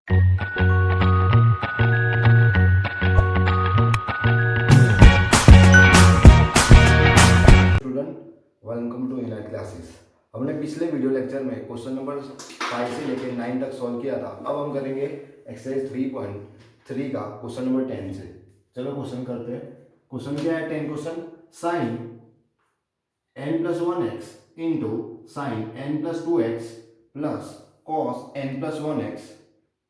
Student, welcome to inner classes. हमने पिछले video lecture में क्वेश्चन नंबर 5 से लेकर 9 तक सॉल्व किया था। अब हम करेंगे एक्सरसाइज 3.3 का क्वेश्चन नंबर 10 से। चलो क्वेश्चन करते हैं। क्वेश्चन क्या है? 10 question, sine n plus 1x into sine n plus 2x plus cos n plus 1x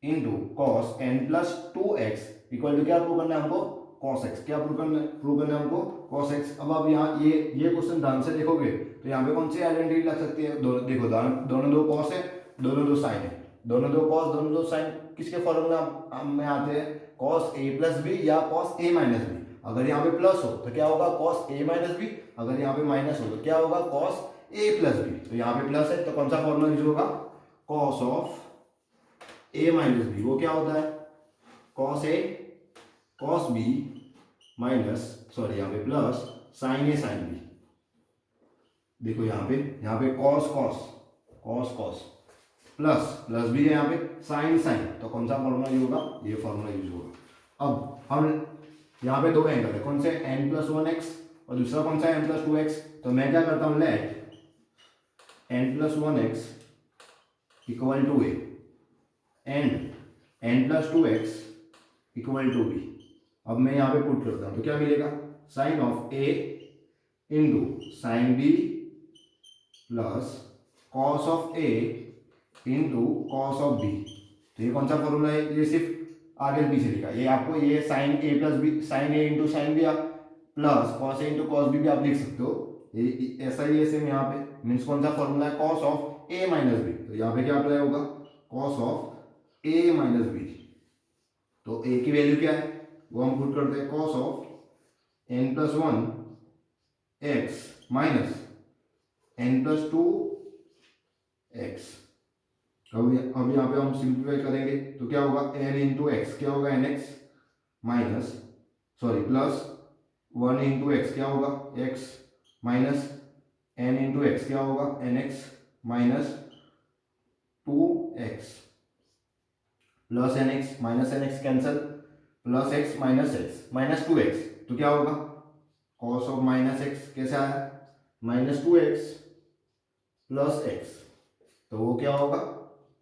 into cos n plus 2x equal to क्या प्रूव करना है हमको? cos x। क्या प्रूव करना है हमको? cos x। अब आप यहाँ ये क्वेश्चन ध्यान से देखोगे तो यहाँ पे कौन सी आइडेंटिटी लग सकती है? देखो दोनों दो cos है, दोनों दो साइन है, दोनों दो cos दोनों दो साइन किसके फॉर्मूला में आते हैं? cos a प्लस बी या cos a माइनस बी। अगर यहाँ पे प्लस हो तो क्या होगा? cos a minus b. अगर यहाँ पे माइनस हो तो क्या होगा? cos a plus b. तो यहाँ पे प्लस है तो कौन सा फॉर्मूला यूज होगा? cos of a minus b. वो क्या होता है? cos a cos b minus यहाँ पे plus sine a sine b. देखो यहाँ पे cos cos cos cos plus भी है यहाँ पे साइन साइन। तो कौन सा फॉर्मूला यूज होगा? ये फॉर्मूला यूज होगा। अब हम यहाँ पे दो एंगल है, कौन से? n प्लस 1x और दूसरा कौन सा है? n plus 2x। तो मैं क्या करता हूँ? Let n plus 1x equal to a and n plus 2x equal to b। अब मैं यहाँ पे पुट करता हूँ तो क्या मिलेगा? Sine of a into sine b plus cos of a into cos of b। तो ये कौन सा फॉर्मूला है? ये सिर्फ आगे पीछे लिखा, ये आपको ये sine a plus b, sine a into sine b आप plus cos a into cos b भी आप लिख सकते हो। ये ऐसा ही है सेम यहाँ पे। मीन्स कौन सा फॉर्मूला है? Cos of a minus b. तो यहाँ पे क्या अप्लाई होगा? Cos of a minus b. तो a की वैल्यू क्या है वो हम पुट करते हैं। Cos of n plus 1x minus n plus 2x। अब यहाँ पे हम सिंप्लीफाई करेंगे तो क्या होगा? n इंटू एक्स क्या होगा? nx minus plus 1 into x क्या होगा? x minus n into x क्या होगा? nx minus 2x plus nx minus nx cancel, plus x minus 2x। तो क्या होगा? कॉस ऑफ माइनस x कैसे आया? Minus 2x plus x। तो वो क्या होगा?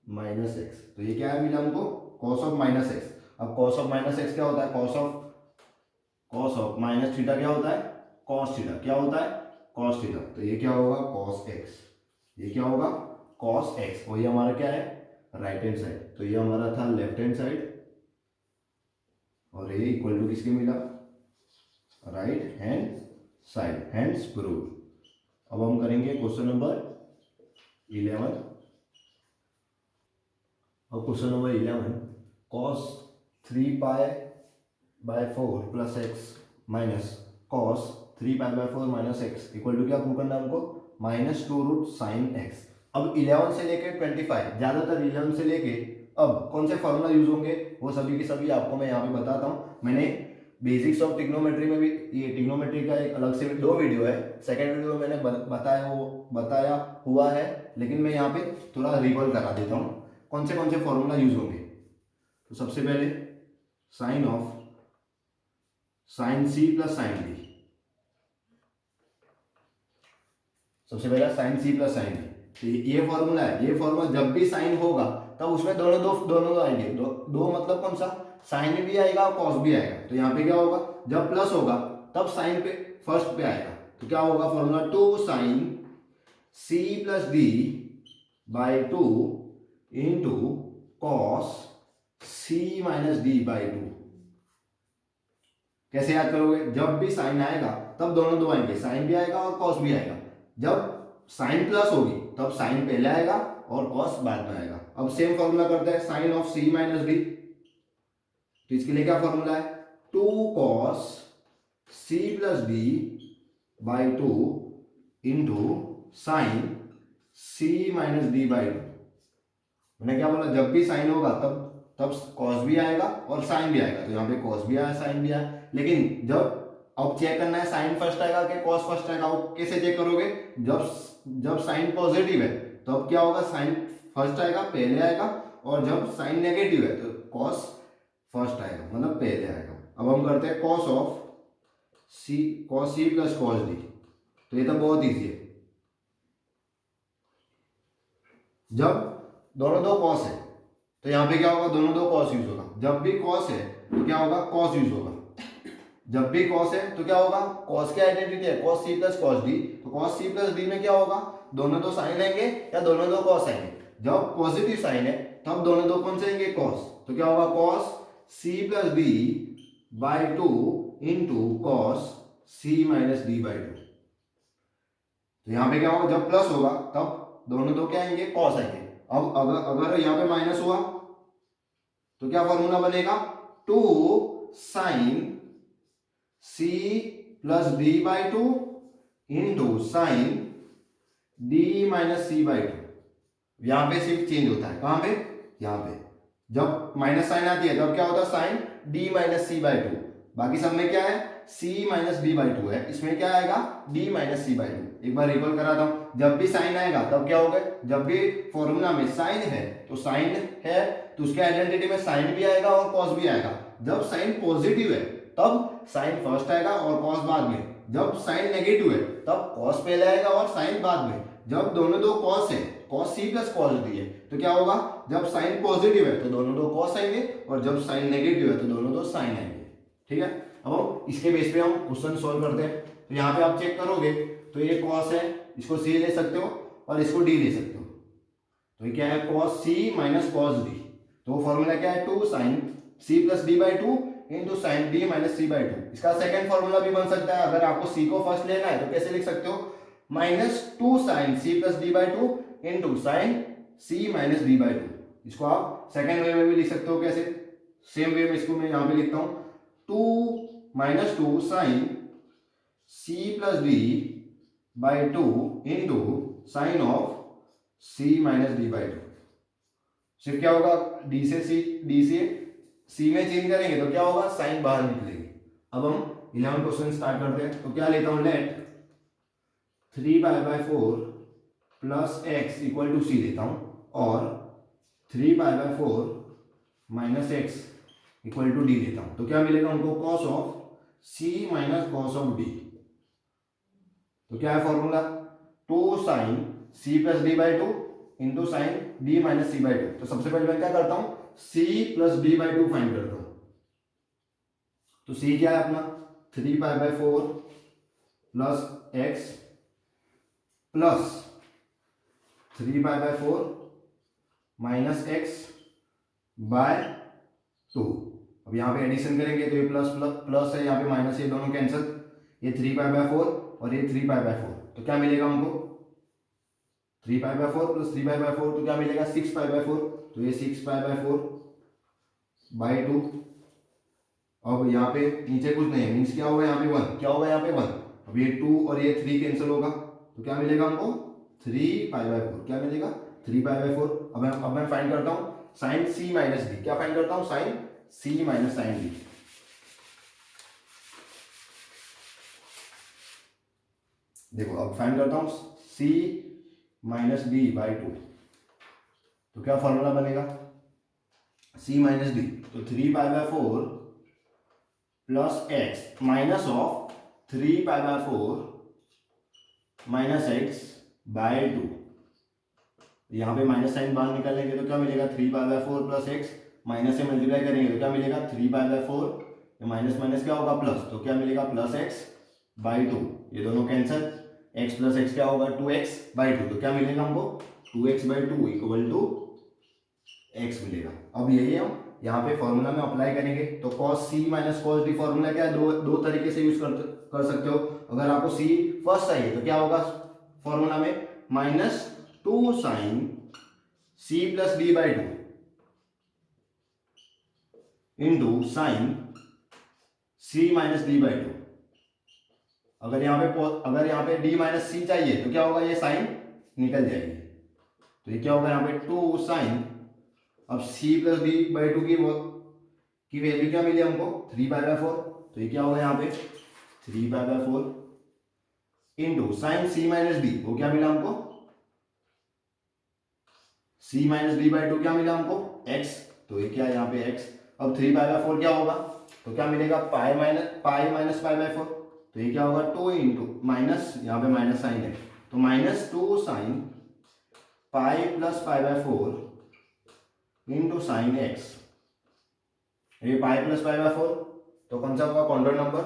Minus x। तो ये क्या है मिला हमको? Cos of minus x। अब कॉस ऑफ माइनस x क्या होता है? कॉस ऑफ माइनस थीटा क्या होता है? Cos theta. क्या होता है? Cos theta. तो ये क्या होगा? Cos x। ये क्या होगा? Cos x। और ये हमारा क्या है? Right hand side. तो ये हमारा था लेफ्ट हैंड साइड और ये इक्वल टू किसके मिला? Right hand side. Hence prove. अब हम करेंगे क्वेश्चन नंबर 11। और question number 11, cos 3 pi by 4 plus x minus cos 3 pi by 4 minus x equal to क्या प्रूव करना है हमको? Minus 2 root sine x. अब 11 से लेके 25, ज्यादातर 11 से लेके अब कौन से फॉर्मूला यूज होंगे वो सभी के सभी आपको मैं यहाँ पे बताता हूँ। मैंने बेसिक्स ऑफ ट्रिग्नोमेट्री में भी, ये ट्रिग्नोमेट्री का एक अलग से 2 वीडियो है, सेकंड वीडियो में मैंने बताया हुआ है, लेकिन मैं यहाँ पे थोड़ा रिवॉल्व करा देता हूँ कौन से फॉर्मूला यूज होंगे। तो सबसे पहले sine of sine c plus sine d. सबसे पहला sine c plus sine D. तो ये फॉर्मूला है। ये फॉर्मूला जब भी साइन होगा तब उसमें दोनों आएंगे। दो मतलब कौन सा? साइन भी आएगा और कॉस भी आएगा। तो यहाँ पे क्या होगा? जब प्लस होगा तब साइन पे फर्स्ट पे आएगा। तो क्या होगा formula? 2 sine c plus D by 2 into cos c minus D by 2। कैसे याद करोगे? जब भी साइन आएगा तब दोनों दो आएंगे, साइन भी आएगा और कॉस भी आएगा। जब साइन प्लस होगी तब साइन पहले आएगा और कॉस बाद में आएगा। अब सेम फॉर्मूला करते हैं sine of c minus d. तो इसके लिए क्या फॉर्मूला है? 2 cos c plus D by 2 into sine c minus D by 2। मैंने क्या बोला? जब भी साइन होगा तब कॉस भी आएगा और साइन भी आएगा। तो यहाँ पे कॉस भी आया, साइन भी आया। लेकिन जब अब चेक करना है साइन फर्स्ट आएगा कि कॉस फर्स्ट आएगा, वो कैसे चेक करोगे? जब साइन पॉजिटिव है तो अब क्या होगा? साइन फर्स्ट आएगा, पहले आएगा और जब साइन नेगेटिव है तो कॉस फर्स्ट आएगा, मतलब पहले आएगा। अब हम करते हैं cos of c, cos c plus cos d. तो ये तो बहुत ईजी है। जब दोनों दो कॉस है तो यहाँ पे क्या होगा, दोनों दो कॉस यूज होगा। जब भी कॉस है तो क्या होगा, कॉस यूज होगा। जब भी कॉस है तो क्या होगा, कॉस की आइडेंटिटी है cos c plus cos d, तो कॉस सी प्लस डी में क्या होगा, दोनों दो साइन आएंगे या दोनों दो कॉस आएंगे। जब पॉजिटिव साइन है तब दोनों दो कौन से आएंगे, कॉस। तो क्या होगा, cos c plus D by two into cos c minus D by two. तो यहाँ पे क्या होगा, जब प्लस होगा तब दोनों दो क्या आएंगे, कॉस आएंगे। अब अगर यहाँ पे माइनस हुआ तो क्या फॉर्मूला बनेगा, two sine c plus D by two into sine d minus c by two. यहां पे सिर्फ चेंज होता है, कहां पे, यहां पे। जब माइनस साइन आती है तब क्या होता है, sine d minus c by two. बाकी सब में क्या है, c minus D by two है, इसमें क्या आएगा, d minus c by two. एक बार रिकॉल कराता हूं, जब भी साइन आएगा तब क्या होगा, जब भी फॉर्मूला में साइन है तो साइन है तो उसके आइडेंटिटी में साइन भी आएगा और कॉस भी आएगा। जब साइन पॉजिटिव है तब साइन फर्स्ट आएगा और कॉस बाद में। जब साइन नेगेटिव है तब कॉस पहले आएगा और साइन बाद में। जब दोनों दो कॉस है, cos c plus cos d है, तो क्या होगा, जब साइन पॉजिटिव है तो दोनों दो कॉस आएंगे और जब साइन नेगेटिव है तो दोनों दो साइन आएंगे। ठीक है, अब हम इसके बेस पे हम क्वेश्चन सॉल्व करते हैं। तो यहाँ पे आप चेक करोगे तो ये कॉस है, इसको सी ले सकते हो और इसको डी ले सकते हो। तो ये क्या है, cos c minus cos d. तो फॉर्मूला क्या है, two sine c plus D by two into sine d minus c by two. इसका सेकंड फॉर्मूला भी बन सकता है, अगर आपको सी को फर्स्ट लेना है तो कैसे लिख सकते हो, minus two sine c plus D by two into sine c minus D by two. इसको आप सेकंड वे में भी लिख सकते हो, कैसे, सेम वे में इसको मैं यहां पे लिखता हूं, two minus two sine c plus D by two into sine of c minus D by two. सिर्फ क्या होगा, डी से सी में चेंज करेंगे तो क्या होगा, साइन बाहर निकलेगी। अब हम 11 क्वेश्चन स्टार्ट करते हैं। तो क्या लेता हूं, let 3 pi by 4 plus x equal to c लेता हूं और 3 pi by 4 minus x equal to d लेता हूं। तो क्या मिलेगा हमको, cos of c minus cos of d. तो क्या है formula, two sine c plus D by two into sine d minus c by two. तो सबसे पहले मैं क्या करता हूं, c plus D by two find करता हूं। तो c क्या है अपना, 3 pi by 4 plus x plus 3 pi by 4 minus x by 2। अब यहां पे एडिशन करेंगे तो ये प्लस प्लस प्लस है, यहाँ पे माइनस, ये दोनों कैंसिल, ये 3 पाई बाय 4 और ये 3 पाई बाय 4। तो क्या मिलेगा हमको, 3 pi by 4 plus 3 pi by 4, तो क्या मिलेगा, 6 पाई बाय 4। तो ये 6 पाई बाय 4 बाई 2। अब यहाँ पे नीचे कुछ नहीं है, मीन्स क्या होगा, यहाँ पे 1, क्या होगा यहाँ पे 1। अब ये 2 और ये 3 कैंसिल होगा तो क्या मिलेगा हमको, 3 पाई बाय 4। क्या मिलेगा, 3 पाई बाय 4। अब मैं फाइंड करता हूँ साइन सी माइनस डी। क्या फाइंड करता हूँ, sign c minus sine D. देखो अब फाइंड करता हूँ सी माइनस डी बाई 2। तो क्या फॉर्मूला बनेगा, c माइनस डी। तो 3 pi by 4 plus x minus of 3 pi by 4 minus x by 2। यहां पे माइनस साइन बाहर निकालेंगे तो क्या मिलेगा, 3 pi by 4 plus x, minus से मल्टीप्लाई करेंगे तो क्या मिलेगा, 3 पाई बाय 4 माइनस माइनस क्या होगा, प्लस। तो क्या मिलेगा, प्लस एक्स बाई 2। ये दोनों कैंसिल, x प्लस एक्स क्या होगा, 2x बाई 2। तो क्या मिलेगा हमको, 2x by 2 equal to x मिलेगा। अब यही हम यहाँ पे फॉर्मूला में अप्लाई करेंगे। तो cos c minus cos d formula क्या है, दो तरीके से यूज कर सकते हो। अगर आपको c फर्स्ट चाहिए तो क्या होगा फॉर्मूला में, minus two sine c plus D by two into sine c minus D by two. अगर यहाँ पे d माइनस सी चाहिए तो क्या होगा, ये साइन निकल जाएगी। तो ये क्या होगा यहाँ पे, टू साइन, अब c plus D by to की वैल्यू क्या मिली हमको, 3 पाई बाय 4। तो ये क्या होगा यहाँ पे, 3 pi by 4 into sine c minus D, वो क्या मिला हमको, c minus b by two क्या मिला हमको x, तो ये क्या है यहाँ पे x। अब 3 पाई बाई 4 क्या होगा, तो क्या मिलेगा पाई माइनस पाई बाई 4, तो ये क्या होगा 2 इंटू माइनस, यहाँ पे माइनस साइन है तो -2 sine pi plus pi by 4 into sine x। ये पाई प्लस पाई बाई 4 तो कौन सा होगा quadrant number,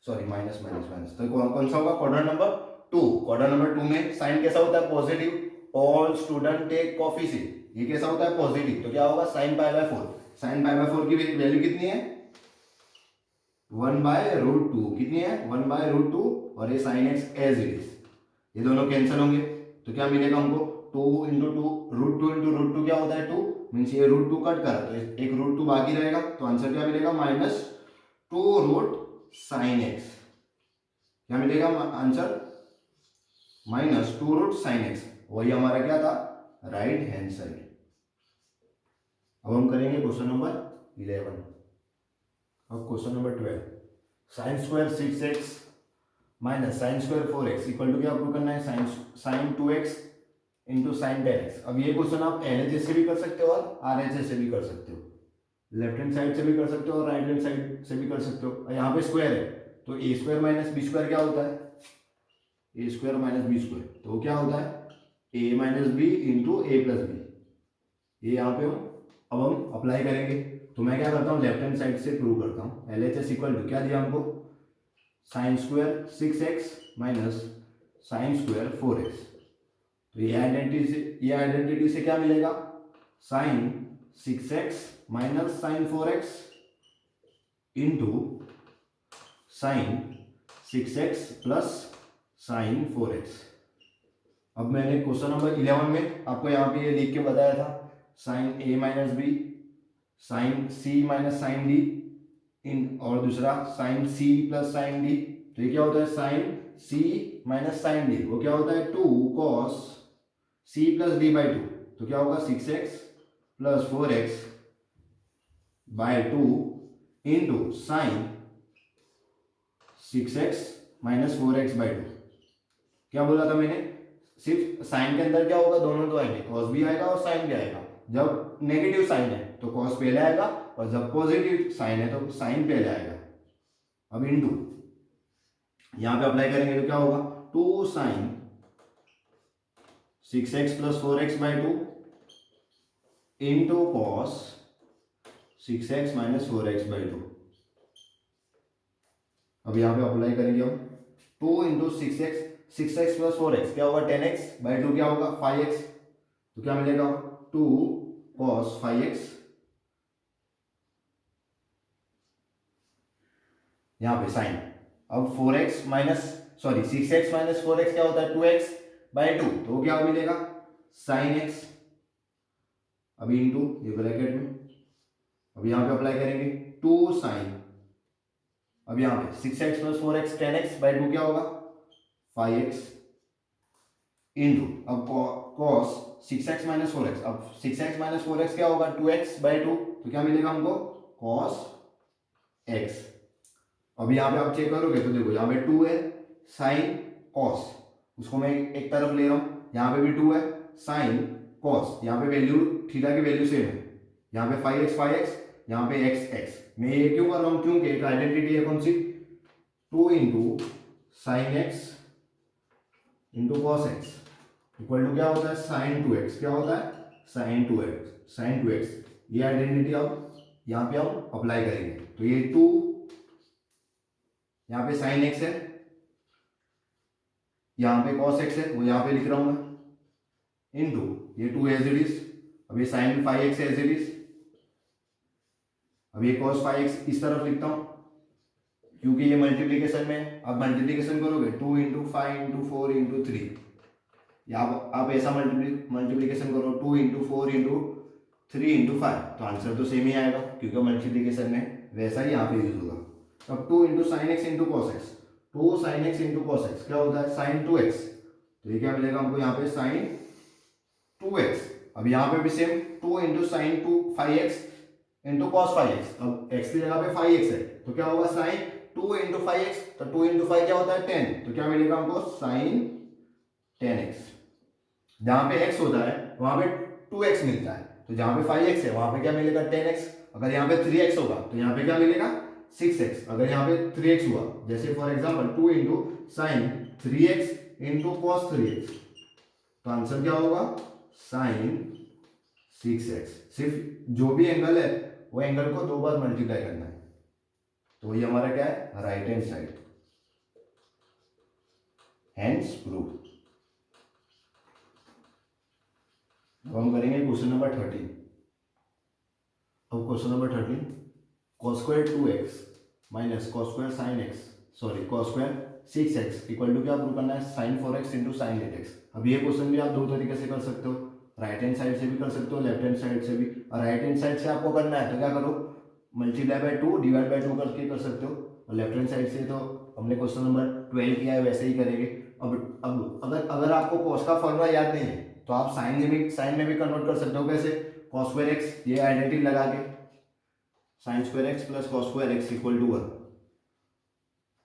sorry minus minus minus, तो कौन सा होगा क्वाड्रेंट नंबर 2। क्वाड्रेंट नंबर 2 में साइन कैसा होता है positive, all student take coffee से, ये कैसा होता है पॉजिटिव, तो क्या होगा sine pi by 4। Sine pi by 4 की वैल्यू कितनी है 1/√2, कितनी है 1/√2, और ये sine x as it is, ये दोनों कैंसिल होंगे तो क्या मिलेगा हमको 2 इंटू टू, √2 क्या होता है 2, मीन्स ये √2 कट करा तो एक √2 बाकी रहेगा, तो आंसर क्या मिलेगा -2 साइन एक्स, क्या मिलेगा आंसर -2 साइन एक्स, वही हमारा क्या था राइट हैंड साइड। अब हम करेंगे क्वेश्चन नंबर 11। अब question number 12, sine square 6x minus sine square 4x equal to क्या आपको करना है sign 2x into sine 10x। अब ये क्वेश्चन आप LHS से भी कर सकते हो और RHS से भी कर सकते हो, लेफ्ट हैंड साइड से भी कर सकते हो और राइट हैंड साइड से भी कर सकते हो। यहाँ पे स्क्वायर है तो ए स्क्वायर माइनस बी स्क्वायर क्या होता है, ए स्क्वायर माइनस बी स्क्वायर, तो क्या होता है ए माइनस बी इंटू ए प्लस बी, ये यहाँ पे अब हम अप्लाई करेंगे। तो मैं क्या करता हूँ लेफ्ट हैंड साइड से प्रूव करता हूँ। LHS इक्वल टू क्या दिया हमको sine square 6x minus sine square 4x, तो ये आइडेंटिटी से क्या मिलेगा sine 6x minus sine 4x into sine 6x plus sine 4x। अब मैंने क्वेश्चन नंबर 11 में आपको यहाँ पे ये लिख के बताया था sine a minus b sine c minus sine d इन, और दूसरा sine c plus sine D, तो ये क्या होता है sine c minus sine d, वो क्या होता है 2 cos c plus D by 2, तो क्या होगा 6x plus 4x by 2 into sine 6x minus 4x by 2। क्या बोला था मैंने, सिर्फ साइन के अंदर क्या होगा दोनों तो आएंगे, कॉस भी आएगा और साइन भी आएगा। जब नेगेटिव साइन है तो कॉस पहले आएगा और जब पॉजिटिव साइन है तो साइन पहले आएगा। अब इंटू यहां पे अप्लाई करेंगे तो क्या होगा 2 sine 6x plus 4x by 2 into cos 6x minus 4x by 2। अब यहां पे अप्लाई करेंगे हम 2 इंटू 6x प्लस 4x क्या होगा 10x बाई 2 क्या होगा 5x, तो क्या मिलेगा 2 cos 5x, यहां पे साइन। अब 4x minus sorry 6x minus 4x क्या होता है 2x बाई 2, तो क्या मिलेगा साइन x, अभी इंटू ये ब्रैकेट में, अब यहां पे अप्लाई करेंगे 2 साइन, अब यहां पे 6x plus 4x 10x by 2 क्या होगा 5x इंटू अब cos 6x माइनस 4x, अब 6x माइनस 4x क्या होगा 2x बाई 2, तो क्या मिलेगा हमको cos x। अब यहाँ पे आप चेक करोगे तो देखो यहाँ पे 2 है साइन cos, उसको मैं एक तरफ ले रहा हूँ, यहाँ पे भी 2 है साइन cos, यहाँ पे वैल्यू थीटा की वैल्यू सेम है, यहाँ पे 5x यहाँ पे x। मैं ये क्यों कर रहा हूँ, क्योंकि एक आइडेंटिटी है कौन सी 2 into sine x into cos x equal to क्या होता है साइन 2x, क्या होता है साइन 2x। ये आइडेंटिटी अब यहाँ पे हम अप्लाई करेंगे, तो ये 2 यहाँ पे साइन x है, यहाँ पे cos x है, वो यहाँ पे लिख रहा हूं मैं इंटू ये 2 एज इट इज, अब ये sign 5x as it is, अब ये cos 5x इस तरफ लिखता हूं क्योंकि ये मल्टीप्लीकेशन में, आप मल्टीप्लीकेशन करोगे 2 इंटू 5 इंटू 4 इंटू 3, या आप ऐसा मल्टीप्लीकेशन करो 2 इंटू 4 इंटू 3 इंटू 5, तो आंसर तो सेम ही आएगा क्योंकि मल्टीप्लीकेशन में वैसा ही यहाँ पे यूज होगा। अब 2 into sine x into cos x, 2 sign x into cos x क्या होता है साइन 2x, तो ये क्या मिलेगा हमको यहाँ पे साइन 2x। अब यहाँ पे भी same 2 into sine 5x into cos 5x, अब x की जगह पे 5x है तो क्या होगा साइन 2 इंटू 5x, तो 2 इंटू 5 क्या होता है 10, तो क्या मिलेगा हमको साइन 10x। जहां पे x होता है वहां पे 2x मिलता है, तो जहां पे 5x है वहां पे क्या मिलेगा 10x। अगर यहाँ पे 3x होगा तो यहाँ पे क्या मिलेगा 6x। अगर यहाँ पे 3x हुआ, जैसे for example 2 into sine 3x into cos 3x, तो आंसर क्या होगा साइन 6x। सिर्फ जो भी एंगल है वो एंगल को 2 बार मल्टीप्लाई करना है, तो ये हमारा क्या है right hand side, hence prove. अब हम करेंगे क्वेश्चन नंबर 13। अब question number 13, cos square 2x minus cos square sin x sorry cos square 6x equal to क्या प्रूव करना है sin 4x into sin 8x। अब ये क्वेश्चन भी आप दो तरीके से कर सकते हो, राइट हैंड साइड से भी कर सकते हो, लेफ्ट हैंड साइड से भी। और राइट हैंड साइड से आपको करना है तो क्या करो, मल्टीप्लाई बाय 2 डिवाइड बाय 2 करके कर सकते हो। और लेफ्ट हैंड साइड से तो हमने क्वेश्चन नंबर 12 किया है वैसे ही करेंगे। अब अगर आपको cos का फॉर्मूला याद नहीं है तो आप साइन में भी कन्वर्ट कर सकते हो। कैसे, cos स्क्वायर x ये आइडेंटिटी लगा के sine square x plus cos square x equal to 1,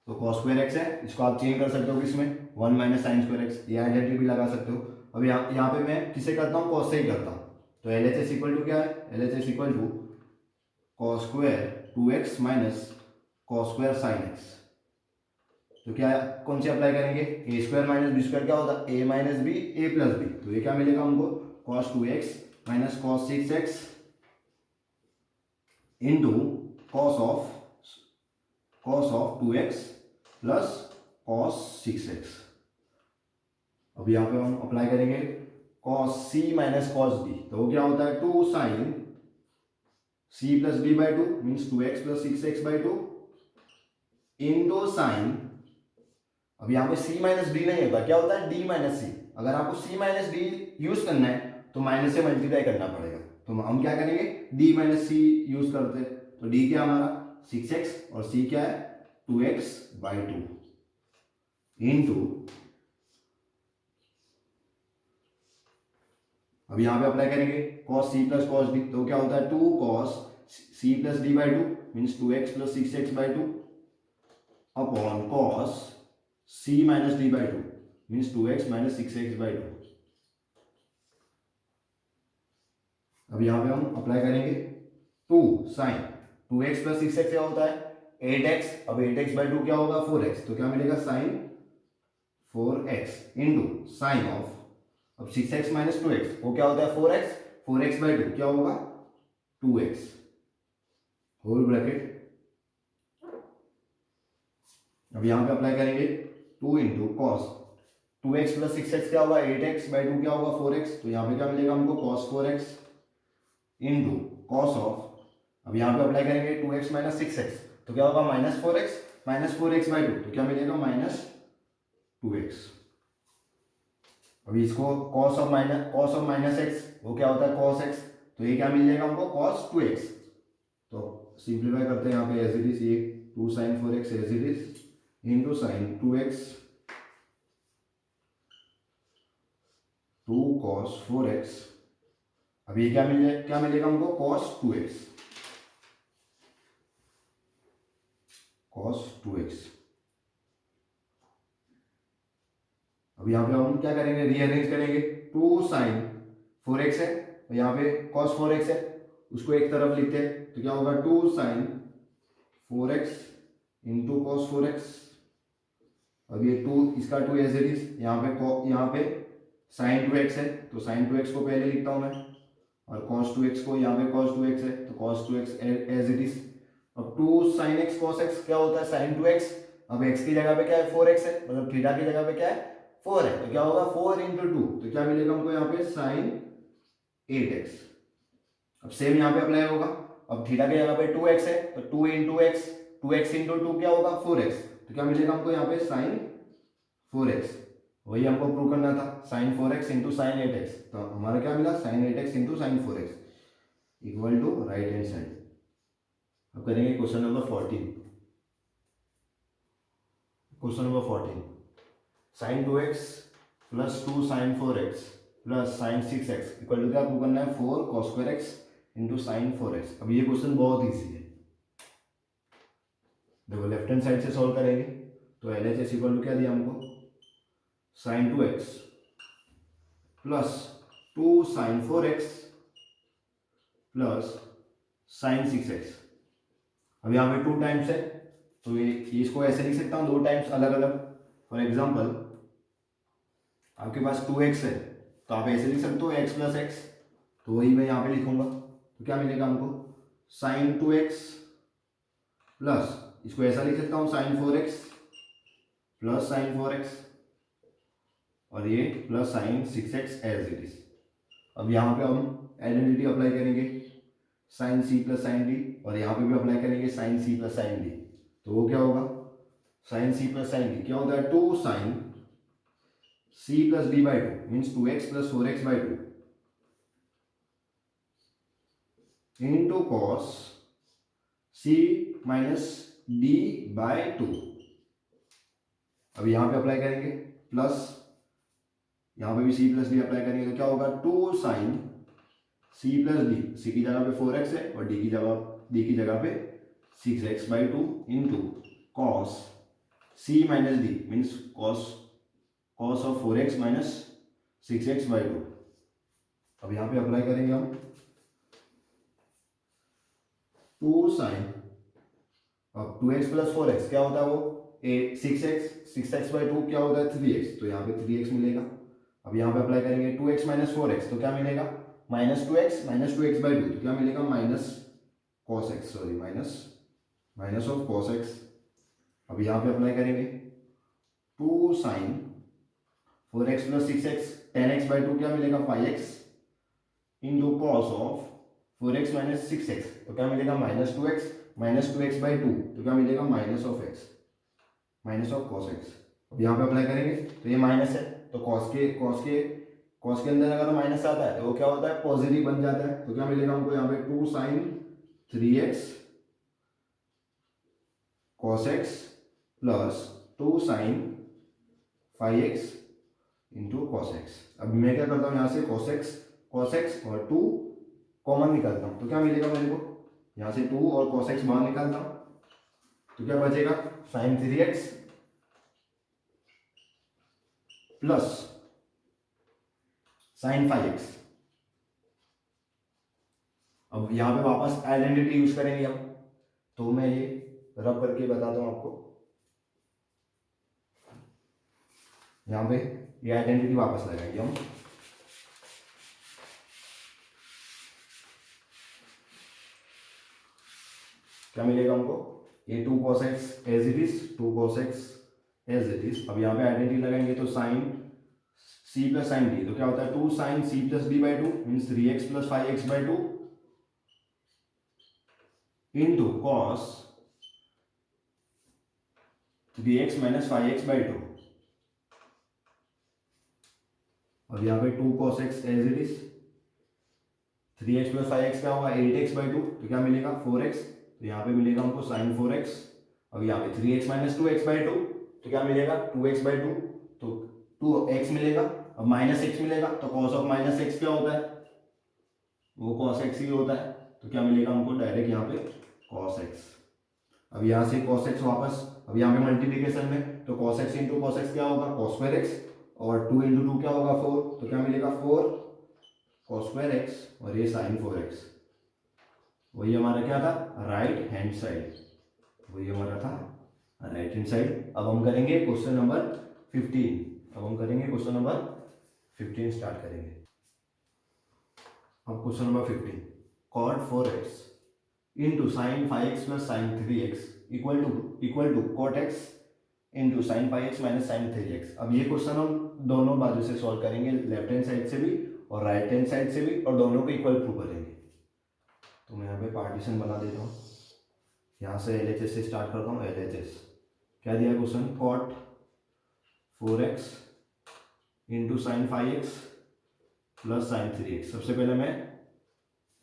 तो cos स्क्वायर x है इसको आप चेंज कर सकते हो किसमें 1 माइनस साइन स्क्वायर x, ये आइडेंटिटी भी लगा सकते हो। अब यहाँ पे मैं किसे करता हूँ cos से ही करता हूँ, तो LHS इक्वल टू क्या है, LHS equal to cos square 2x minus cos square sine x। तो क्या कौन से अप्लाई करेंगे, a square minus b square क्या होता है a minus b a plus b, तो ये क्या मिलेगा हमको cos 2x minus cos 6x into cos of 2x plus cos 6x। अब यहाँ पे हम अप्लाई करेंगे cos c minus cos b, तो वो क्या होता है 2 sine c plus b by 2 means 2x plus 6x by 2 into sine, अब यहाँ पे c माइनस d नहीं होता, क्या होता है d माइनस c। अगर आपको c माइनस d यूज करना है तो माइनस से मल्टीप्लाई करना पड़ेगा, तो हम क्या करेंगे d माइनस c यूज करते हैं, तो d क्या हमारा 6x और c क्या है 2x बाई 2 इंटू, अब यहाँ पे अप्लाई करेंगे cos c plus cos d, तो क्या होता है 2 cos c plus d by 2 means 2x plus 6x by 2 upon cos c minus d by 2 means 2x minus 6x by 2। अब यहाँ पे हम अप्लाई करेंगे 2 साइन 2x प्लस 6x क्या होता है 8x, अब 8x बाई 2 क्या होगा 4x, तो क्या मिलेगा sign 4x into sine of, अब 6x माइनस 2x वो क्या होता है 4x, 4x बाई 2 क्या होगा 2x होल ब्रैकेट। अब यहाँ पे अप्लाई करेंगे 2 into cos 2x plus 6x क्या होगा 8x बाई 2 क्या होगा 4x, तो यहाँ पे क्या मिलेगा हमको cos 4x into cos of, अब यहाँ पे अप्लाई करेंगे 2x माइनस 6x, तो क्या होगा माइनस 4x बाई 2, तो क्या मिलेगा माइनस 2x। अभी इसको cos ऑफ माइनस x वो क्या होता है cos x, तो ये क्या मिल जाएगा हमको cos 2x, तो सिंप्लीफाई करते हैं यहाँ पे एज इट इज, ये 2 sin 4x as it is into sine 2x 2 cos 4x, अब ये क्या मिलेगा हमको cos 2x। अब यहाँ पे हम क्या करेंगे रीअरेंज करेंगे 2 sin 4x है और यहाँ पे cos 4x है, उसको एक तरफ लिखते हैं तो क्या होगा 2 sin 4x into cos 4x। अब ये 2 इसका 2 एज इट इज, यहाँ पे sin 2x है तो sin 2x को पहले लिखता हूँ मैं, और cos 2x को यहाँ पे cos 2x है तो cos 2x as it is. अब 2 sin x cos x क्या होता है sin 2x, अब x की जगह पे क्या है 4x है, मतलब थीटा की जगह पे क्या है 4 है, तो क्या होगा 4 इंटू 2, तो क्या मिलेगा हमको यहाँ पे sin 8x। अब सेम यहाँ पे अप्लाई होगा, अब थीटा की जगह पे 2x है तो 2 इंटू एक्स 2x इंटू 2 क्या होगा 4x, तो क्या मिलेगा हमको यहाँ पे sin 4x, वही हमको प्रूव करना था sin 4x into sin 8x, तो हमारा क्या मिला sin 8x into sin 4x equal to right hand side. अब करेंगे question number 14। Question number 14, sin 2x plus 2 sin 4x plus sin 6x equal to क्या प्रूव करना है 4 cos square x into sine 4x। अब ये question बहुत easy है, देखो लेफ्ट हैंड साइड से सॉल्व करेंगे तो L H S equal to क्या दिया हमको sin 2x plus two sine 4x plus sine 6x। अब यहाँ पे 2 टाइम्स है तो ये इसको ऐसे लिख सकता हूँ 2 टाइम्स अलग अलग। फॉर एग्जाम्पल आपके पास 2x है तो आप ऐसे लिख सकते हो x प्लस एक्स, तो वही मैं यहाँ पे लिखूंगा। तो क्या मिलेगा हमको, साइन 2x प्लस, इसको ऐसा लिख सकता हूँ sign 4x plus sine 4x, और ये plus sine 6x as it is. अब यहाँ पे हम आइडेंटिटी अप्लाई करेंगे sine c plus sine D, और यहाँ पे भी अप्लाई करेंगे sine c plus sine D. तो वो क्या होगा, sine c plus sine D क्या होता है, two sine c plus D by two means 2x plus 4x by two into cos c minus D by two. अब यहाँ पे अप्लाई करेंगे प्लस, यहाँ पे भी c प्लस डी अप्लाई करेंगे तो क्या होगा, two sine c plus D, c की जगह पे 4x है और d की जगह पे 6x by two into cos c minus D means cos of 4x minus 6x by two. अब यहाँ पे अप्लाई करेंगे हम टू साइन, अब 2x प्लस 4x क्या होता है वो 6x बाई टू क्या होता है 3x, तो यहाँ पे 3x मिलेगा। अब यहाँ पे अप्लाई करेंगे 2x माइनस 4x तो क्या मिलेगा, minus two x by two, तो क्या मिलेगा minus cos x, sorry minus of cos x. अब यहाँ पे अप्लाई करेंगे two sine 4x plus 6x 10x by two क्या मिलेगा 5x into cos of 4x minus 6x तो क्या मिलेगा minus two x by two, तो क्या मिलेगा minus of x, minus of cos x. अब यहाँ पे अप्लाई करेंगे तो ये माइनस है तो कॉस के अंदर अगर माइनस आता है तो वो क्या होता है पॉजिटिव बन जाता है। तो क्या मिलेगा हमको यहाँ पे two sine 3x cos x plus two sine 5x into cos x. अब मैं क्या करता हूँ यहाँ से कॉस एक्स और 2 कॉमन निकालता हूँ तो क्या मिलेगा मेरे को, यहाँ से 2 और कॉस एक्स बाहर निकालता हूँ तो क्या बचेगा sign 3x plus sign 5x। अब यहाँ पे वापस आइडेंटिटी यूज करेंगे हम, तो मैं ये रब करके बताता हूँ आपको। यहाँ पे ये आइडेंटिटी वापस लगाएंगे हम, क्या मिलेगा हमको, ये 2 cos x as it is, 2 cos x as it is. अब यहाँ पे आइडेंटिटी लगाएंगे तो sine c plus sine D तो क्या होता है two sine c plus D by two means 3x plus 5x by two into cos 3x minus 5x by two. और यहाँ पे 2 cos x as it is, 3x plus 5x क्या होगा 8x by two तो क्या मिलेगा 4x, तो यहाँ पे मिलेगा हमको साइन 4x। अब यहाँ पे 3x minus 2x by two तो क्या मिलेगा 2x बाई टू, तो 2x मिलेगा। अब माइनस x मिलेगा तो कॉस ऑफ माइनस x क्या होता है, वो कॉस x ही होता है, तो क्या मिलेगा हमको डायरेक्ट यहाँ पे कॉस x। अब यहाँ से कॉस x वापस, अब यहाँ पे मल्टीप्लीकेशन में तो cos x into cos x क्या होगा कॉस स्क्वायर x, और 2 इंटू 2 क्या होगा 4, तो क्या मिलेगा 4 कॉस स्क्वायर x और ये साइन 4x। वही हमारा क्या था राइट हैंड साइड, वही हमारा था राइट हैंड साइड। अब हम करेंगे क्वेश्चन नंबर 15 स्टार्ट करेंगे। अब question number 15 cot 4x into sine 5x plus sine 3x equal to cot x into sine 5x minus sine 3x। अब ये क्वेश्चन हम दोनों बाजू से सॉल्व करेंगे, लेफ्ट हैंड साइड से भी और राइट हैंड साइड से भी, और दोनों को इक्वल प्रूव करेंगे। तो मैं यहाँ पे पार्टीशन बना देता हूँ, यहाँ से LHS से स्टार्ट करता हूँ। LHS क्या दिया question, cot 4x into sine 5x plus sine 3x। सबसे पहले मैं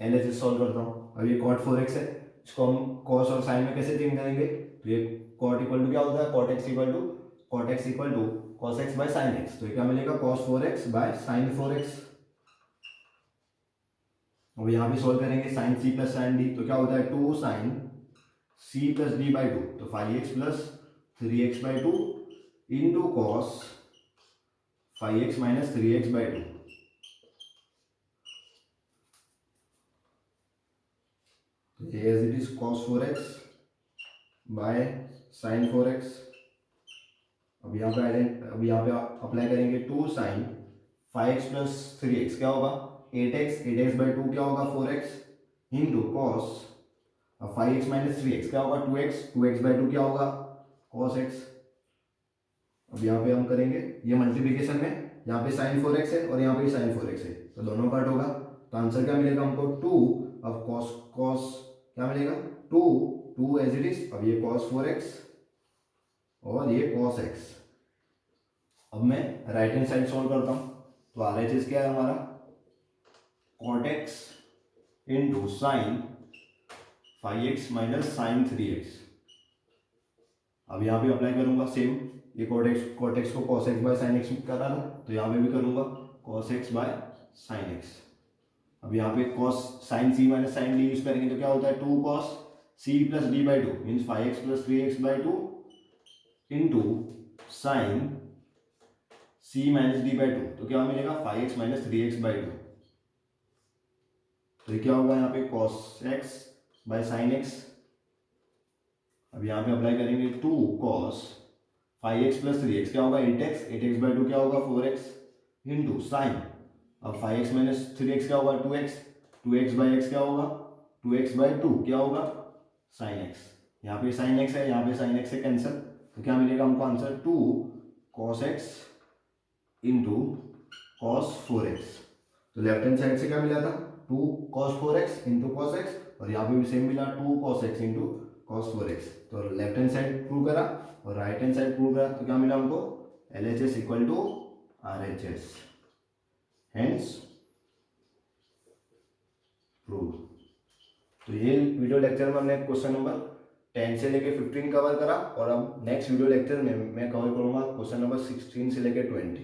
LHS सॉल्व करता हूँ। अब ये cot 4x है, इसको हम cos और साइन में कैसे चेंज करेंगे, तो ये cot इक्वल टू क्या होता है cot x equal to cos x by sine x, तो ये क्या मिलेगा cos 4x by sine 4x। अब यहाँ पे सॉल्व करेंगे sine c plus sine D तो क्या होता है two sine c plus D by two, तो 5x plus 3x by two into cos 5x minus 3x by two. ये as it is cos 4x by sin 4x। अब यहाँ पे apply करेंगे 2 sin 5x प्लस 3x क्या होगा 8x by 2 क्या होगा 4x into cos 5x minus 3x क्या होगा 2x बाई 2 क्या होगा cos x। अब यहाँ पे हम करेंगे ये मल्टीप्लिकेशन में, यहाँ पे sin 4x है और यहाँ पे sin 4x है तो दोनों पार्ट होगा, तो आंसर क्या मिलेगा हमको 2। अब cos क्या मिलेगा 2 एज इट इज। अब ये cos 4x और ये cos x। अब मैं राइट हैंड साइड सोल्व करता हूँ, तो RHS क्या है हमारा cot x into sine 5x minus sine 3x। अब यहाँ पे अप्लाई करूंगा सेम, ये cot x को cos x by sin x करा था, तो यहाँ पे भी करूंगा cos x by sin x। अब यहाँ पे cos sin c minus sin d use करेंगे तो क्या होता है 2 cos c plus d by 2 means 5x plus 3x by 2 into sine c minus d by 2, तो क्या मिलेगा 5x माइनस 3x बाई 2। तो ये क्या होगा यहाँ पे cos x by sin x। अब यहाँ पे अप्लाई करेंगे 2 cos 5x प्लस 3x क्या होगा 8x बाई 2 क्या होगा 4x इंटू साइन, अब 5x माइनस 3x क्या होगा 2x बाई x क्या होगा 2x बाई 2 क्या होगा sin x। यहाँ पे sin x है, यहाँ पे sin x से कैंसिल, तो क्या मिलेगा हमको answer 2 cos x into cos 4x। तो लेफ्ट हैंड साइड से क्या मिला था 2 cos 4x into cos x, और यहाँ पे भी सेम मिला 2 cos x into cos 4x। तो लेफ्ट हैंड साइड प्रूव करा और राइट हैंड साइड प्रूव करा, तो क्या मिला हमको LHS equal to RHS, hence prove. तो ये वीडियो लेक्चर में हमने क्वेश्चन नंबर 10 से लेके 15 कवर करा, और अब नेक्स्ट वीडियो लेक्चर में मैं कवर करूंगा क्वेश्चन नंबर 16 से लेके 20।